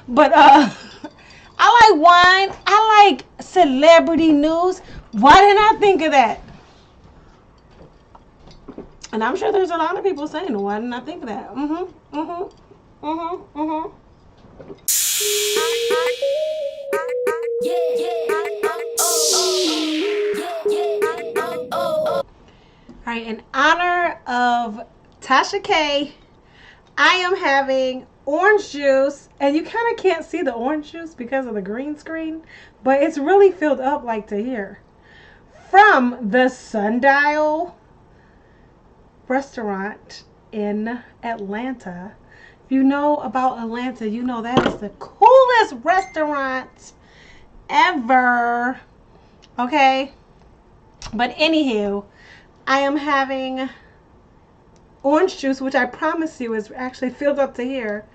But I like wine. I like celebrity news. Why didn't I think of that? And I'm sure there's a lot of people saying, why didn't I think of that? Mm-hmm. Mm-hmm. Mm-hmm. Mm-hmm. All right, in honor of Tasha K, I am having orange juice, and you kind of can't see the orange juice because of the green screen, but it's really filled up like to here. From the Sundial restaurant in Atlanta. If you know about Atlanta, you know that is the coolest restaurant ever. Okay? But anywho, I am having orange juice, which I promise you is actually filled up to here.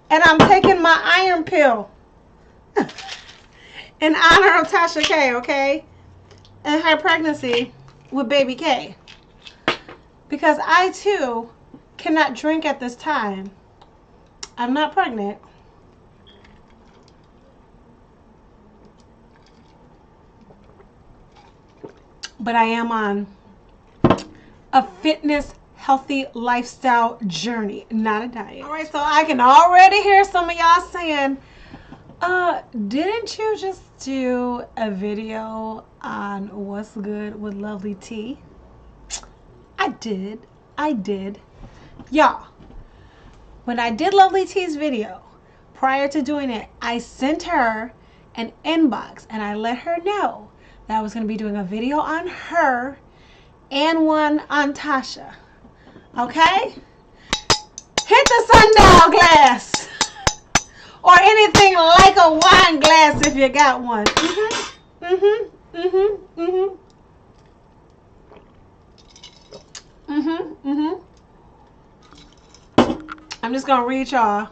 And I'm taking my iron pill in honor of Tasha K, okay? And her pregnancy with baby K. Because I too cannot drink at this time. I'm not pregnant. But I am on a fitness, healthy lifestyle journey, not a diet. All right, so I can already hear some of y'all saying, didn't you just do a video on what's good with Lovely T? I did. Y'all, when I did Lovely T's video, prior to doing it, I sent her an inbox and I let her know that I was going to be doing a video on her and one on Tasha. Okay? Hit the sundial glass. Or anything like a wine glass if you got one. I'm just going to read y'all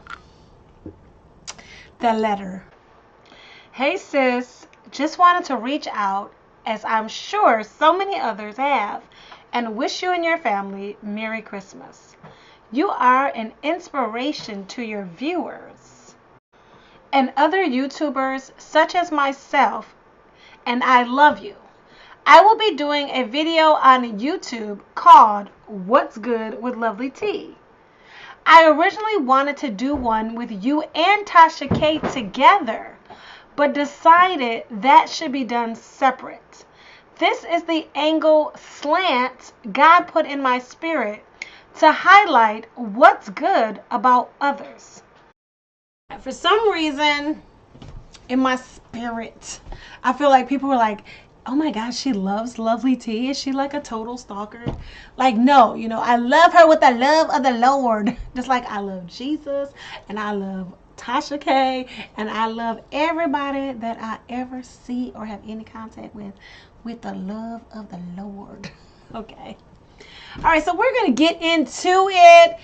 the letter. Hey sis, just wanted to reach out, as I'm sure so many others have, and wish you and your family Merry Christmas. You are an inspiration to your viewers and other YouTubers such as myself, and I love you. I will be doing a video on YouTube called What's Good with Lovely T. I originally wanted to do one with you and Tasha K together, but decided that should be done separate. This is the angle slant God put in my spirit to highlight what's good about others. For some reason, in my spirit, I feel like people were like, oh my gosh, she loves Lovely T. Is she like a total stalker? Like, no, I love her with the love of the Lord. Just like I love Jesus and I love Tasha K and I love everybody that I ever see or have any contact with the love of the Lord. Okay. All right, so we're going to get into it.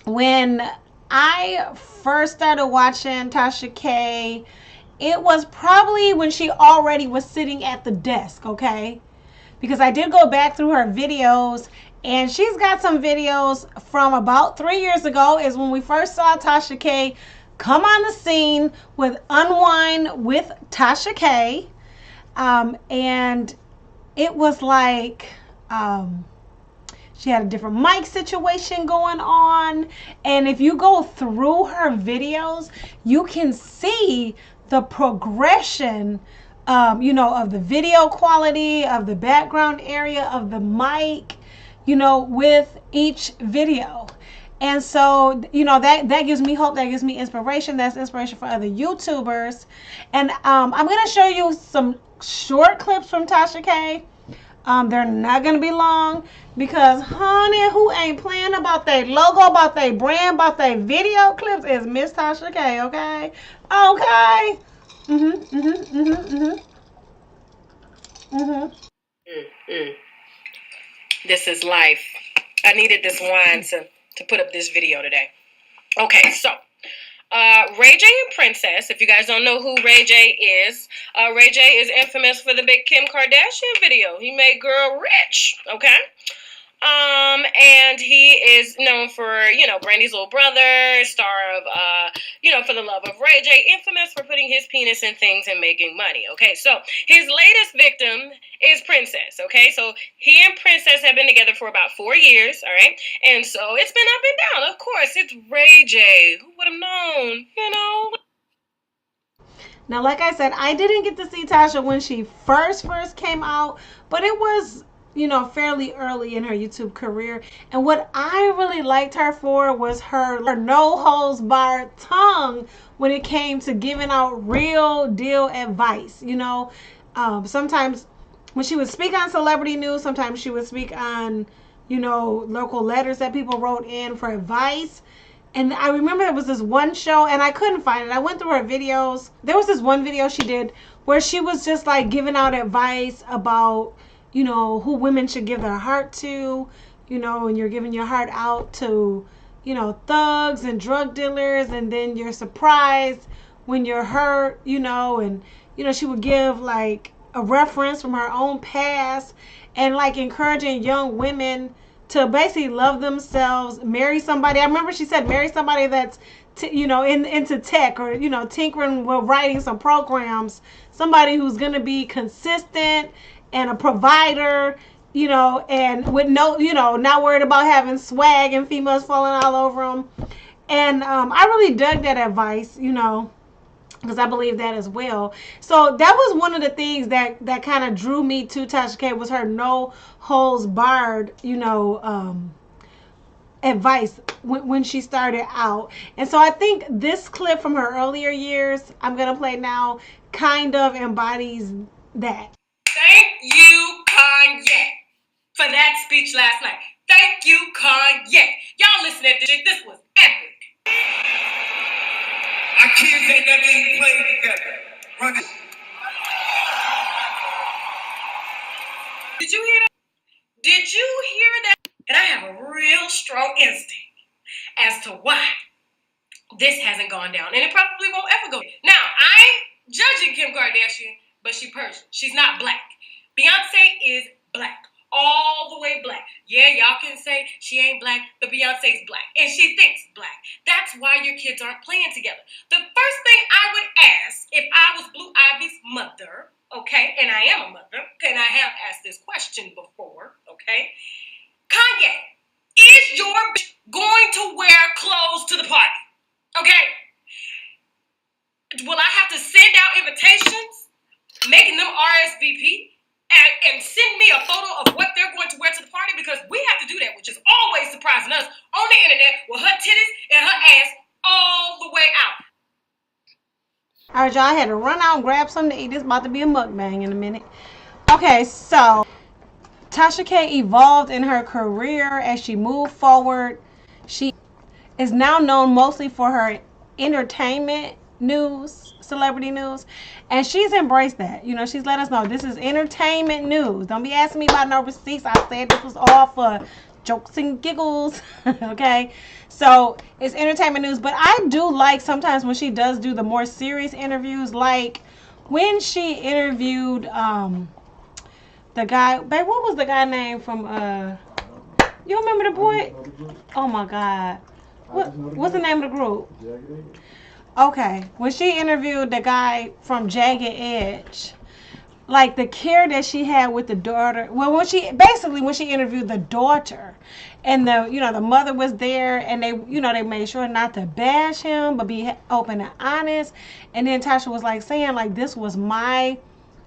When I first started watching Tasha K, it was probably when she already was sitting at the desk, okay? Because I did go back through her videos, and she's got some videos from about 3 years ago is when we first saw Tasha K come on the scene with Unwine with Tasha K. And it was like she had a different mic situation going on. And if you go through her videos, you can see the progression, of the video quality, of the background area, of the mic, with each video. And so, that gives me hope, that gives me inspiration. That's inspiration for other YouTubers. And I'm going to show you some short clips from Tasha K. They're not going to be long because, honey, who ain't playing about their logo, about their brand, about their video clips is Miss Tasha K, okay? Okay. This is life. I needed this wine to put up this video today. Okay, so Ray J and Princess. If you guys don't know who Ray J is infamous for the big Kim Kardashian video. He made girl rich, okay? And he is known for, Brandy's little brother, star of for the love of Ray J, infamous for putting his penis in things and making money. Okay, so his latest victim is Princess. Okay, so he and Princess have been together for about 4 years. All right, and so it's been up and down. Of course, it's Ray J. Who would have known? Now, like I said, I didn't get to see Tasha when she first came out, but it was, fairly early in her YouTube career. And what I really liked her for was her no holds barred tongue when it came to giving out real deal advice. Sometimes when she would speak on celebrity news, sometimes she would speak on, local letters that people wrote in for advice. And I remember there was this one show, and I couldn't find it. I went through her videos. There was this one video she did where she was just like giving out advice about, who women should give their heart to, and you're giving your heart out to, thugs and drug dealers, and then you're surprised when you're hurt, and, she would give like a reference from her own past and like encouraging young women to basically love themselves, marry somebody. I remember she said marry somebody that's, into tech or, tinkering with writing some programs. Somebody who's going to be consistent and a provider, and with no, not worried about having swag and females falling all over them. And I really dug that advice, because I believe that as well. So that was one of the things that kind of drew me to Tasha K, was her no holds barred, advice when she started out. And so I think this clip from her earlier years, I'm going to play now, kind of embodies that. Thank you, Kanye, for that speech last night. Thank you, Kanye. Y'all listen at this shit. This was epic. Our kids ain't never even played together. Run it. Did you hear that? Did you hear that? And I have a real strong instinct as to why this hasn't gone down. And it probably won't ever go. Now, I ain't judging Kim Kardashian, but she's Persian. She's not black. Beyonce is black. All the way black. Yeah, y'all can say she ain't black, but Beyonce's black. And she thinks black. That's why your kids aren't playing together. The first thing I would ask if I was Blue Ivy's mother, okay, and I am a mother, and I have asked this question before, okay, Kanye, is your bitch going to wear clothes to the party? Okay? Will I have to send out invitations, making them RSVP? And send me a photo of what they're going to wear to the party, because we have to do that, which is always surprising us on the internet with her titties and her ass all the way out. All right, y'all, I had to run out and grab something to eat. This is about to be a mukbang in a minute. Okay, so Tasha K evolved in her career as she moved forward. She is now known mostly for her entertainment news, celebrity news, and she's embraced that. She's let us know this is entertainment news. Don't be asking me about no receipts. I said this was all for jokes and giggles. Okay, so it's entertainment news, but I do like sometimes when she does do the more serious interviews, like when she interviewed the guy, babe, what was the guy name from you remember the boy? Oh my god, what's the name of the group? Okay, when she interviewed the guy from Jagged Edge, like the care that she had with the daughter. Well, when she interviewed the daughter, and the mother was there, and they made sure not to bash him, but be open and honest. And then Tasha was like saying like this was my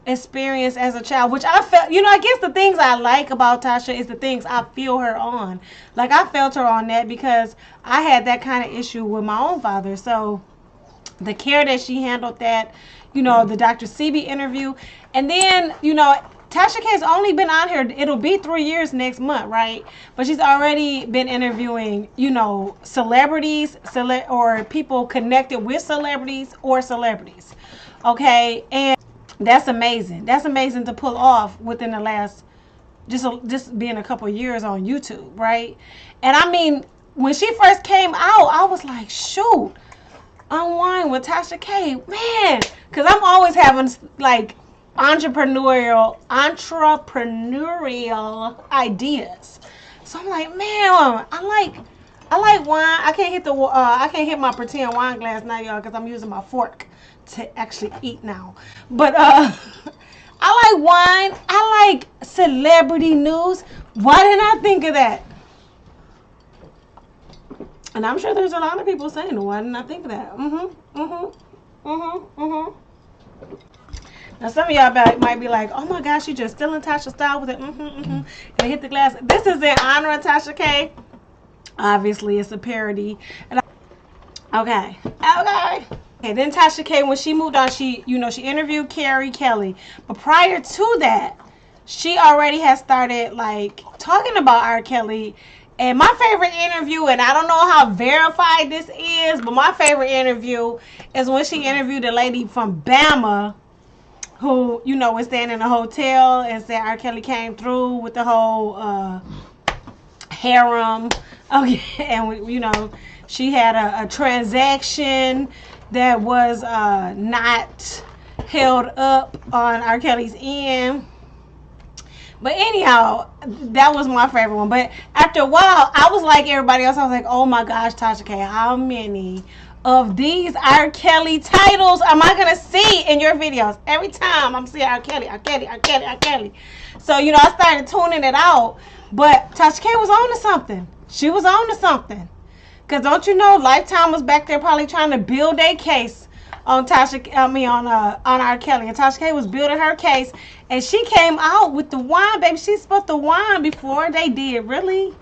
experience as a child, which I felt, I guess the things I like about Tasha is the things I feel her on. Like I felt her on that because I had that kind of issue with my own father. So the care that she handled that, the Dr. Sebi interview. And then, Tasha K's only been on here, it'll be 3 years next month, right? But she's already been interviewing, celebrities, or people connected with celebrities or celebrities. Okay, and that's amazing. That's amazing to pull off within the last, just being a couple years on YouTube, right? And I mean, when she first came out, I was like, shoot, Unwind with Tasha K, man, because I'm always having like entrepreneurial ideas. So I'm like, man, I I like wine. I can't hit I can't hit my pretend wine glass now, y'all, because I'm using my fork to actually eat now. But I like wine. I like celebrity news. Why didn't I think of that? And I'm sure there's a lot of people saying, why didn't I think of that? Now some of y'all might be like, oh my gosh, you just stealing Tasha's style with it. And they hit the glass. This is in honor of Tasha K. Obviously, it's a parody. And okay. Then Tasha K, when she moved on, she interviewed Carrie Kelly. But prior to that, she already had started like talking about R. Kelly. And my favorite interview, and I don't know how verified this is, but my favorite interview is when she interviewed a lady from Bama who, was staying in a hotel and said R. Kelly came through with the whole harem. Okay, and she had a transaction that was not held up on R. Kelly's end. But anyhow, that was my favorite one. But after a while, I was like everybody else. I was like, oh my gosh, Tasha K, how many of these R. Kelly titles am I going to see in your videos? Every time I'm seeing R. Kelly. So, I started tuning it out. But Tasha K was on to something. She was on to something. Because don't you know, Lifetime was back there probably trying to build a case on on R. Kelly. And Tasha K was building her case. And she came out with the wine, baby. She spilled the wine before they did. Really?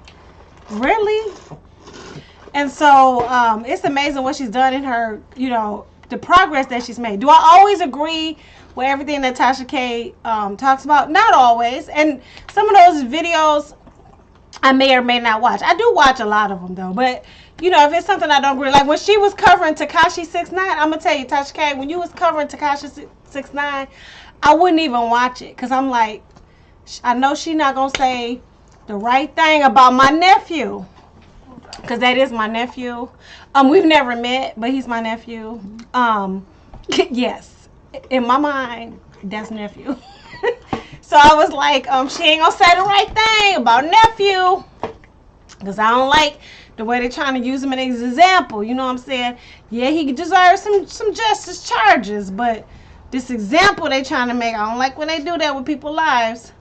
And so it's amazing what she's done in her, the progress that she's made. Do I always agree with everything that Tasha K talks about? Not always. And some of those videos I may or may not watch. I do watch a lot of them, though. But, if it's something I don't agree, like when she was covering Tekashi 6ix9ine, I'm going to tell you, Tasha K, when you was covering Tekashi 6ix9ine, I wouldn't even watch it because I'm like, I know she's not going to say the right thing about my nephew because that is my nephew. We've never met, but he's my nephew. Yes, in my mind, that's nephew. So I was like, she ain't going to say the right thing about nephew because I don't like the way they're trying to use him as an example. You know what I'm saying? Yeah, he deserves some justice charges, but this example they trying to make, I don't like when they do that with people's lives.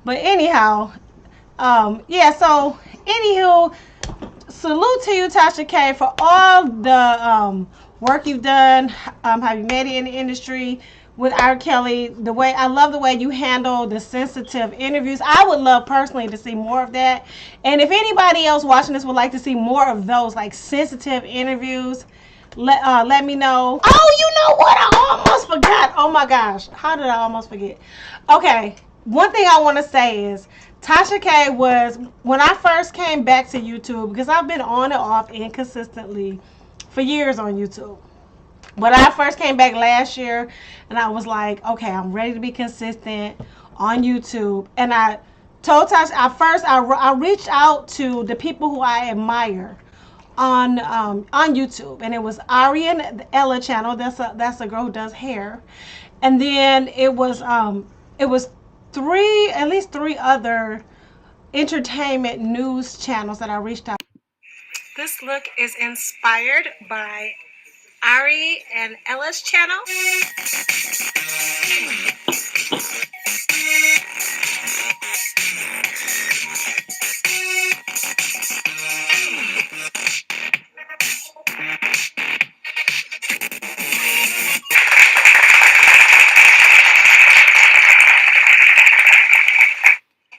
But anyhow, so anywho, salute to you, Tasha K, for all the work you've done, how you made it in the industry with R. Kelly. I love the way you handle the sensitive interviews. I would love personally to see more of that. And if anybody else watching this would like to see more of those like sensitive interviews, let me know. Oh, you know what? I almost forgot. Oh my gosh. How did I almost forget? Okay. One thing I want to say is Tasha K was, when I first came back to YouTube, because I've been on and off inconsistently for years on YouTube. But I first came back last year and I was like, okay, I'm ready to be consistent on YouTube. And I told Tasha, I reached out to the people who I admire on YouTube, and it was Arian the Ella channel. That's a girl who does hair, and then it was at least three other entertainment news channels that I reached out. This look is inspired by Ari and Ella's channel.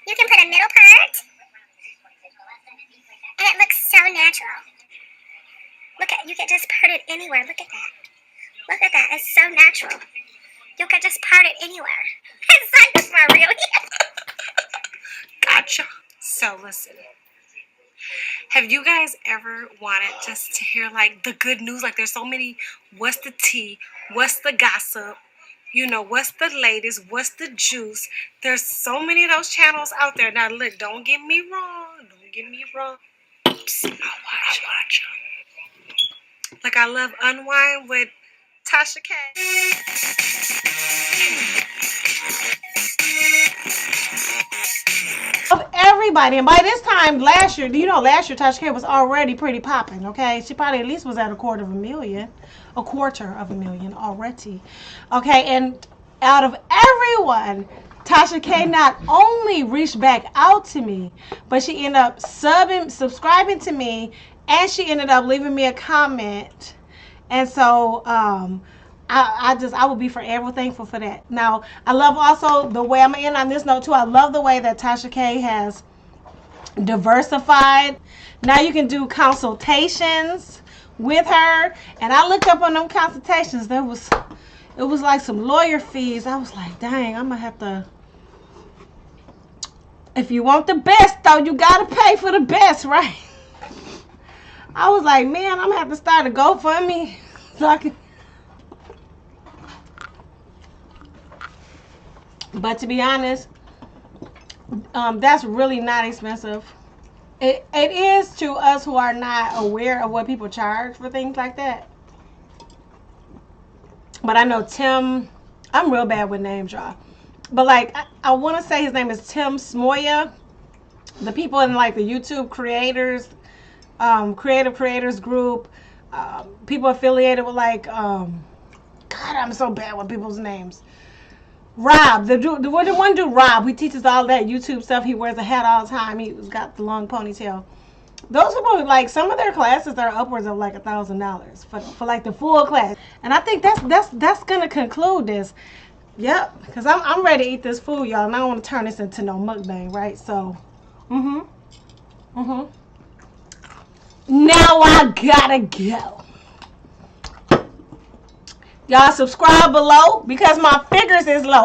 You can put a middle part, and it looks so natural. You can just part it anywhere. Look at that. It's so natural. You can just part it anywhere. It's like for really. Gotcha. So listen. Have you guys ever wanted just to hear like the good news? Like there's so many, what's the tea? What's the gossip? What's the latest? What's the juice? There's so many of those channels out there. Now look, don't get me wrong. Oops. I'll watch them. Like I love Unwind with Tasha K. Love everybody, and by this time last year, last year Tasha K was already pretty popping, okay? She probably at least was at a quarter of a million already, okay? And out of everyone, Tasha K not only reached back out to me, but she ended up subscribing to me, and she ended up leaving me a comment. And so I will be forever thankful for that. Now, I love also the way, I'm going to end on this note too, I love the way that Tasha K has diversified. Now you can do consultations with her. And I looked up on them consultations. It was like some lawyer fees. I was like, dang, I'm going to have to. If you want the best, though, you got to pay for the best, right? I was like, man, I'm going to have to start a GoFundMe so I can. But to be honest, that's really not expensive. It is to us who are not aware of what people charge for things like that. But I know Tim, I'm real bad with names, y'all. But like, I want to say his name is Tim Smoya. The people in like the YouTube creators, creative creators group, people affiliated with like, God, I'm so bad with people's names. Rob, the one dude, Rob, he teaches all that YouTube stuff. He wears a hat all the time. He's got the long ponytail. Those people, like, some of their classes are upwards of like $1,000 for like the full class. And I think that's gonna conclude this. Yep, because I'm ready to eat this food, y'all, and I don't want to turn this into no mukbang, right? So, now I gotta go. Y'all subscribe below because my figures is low.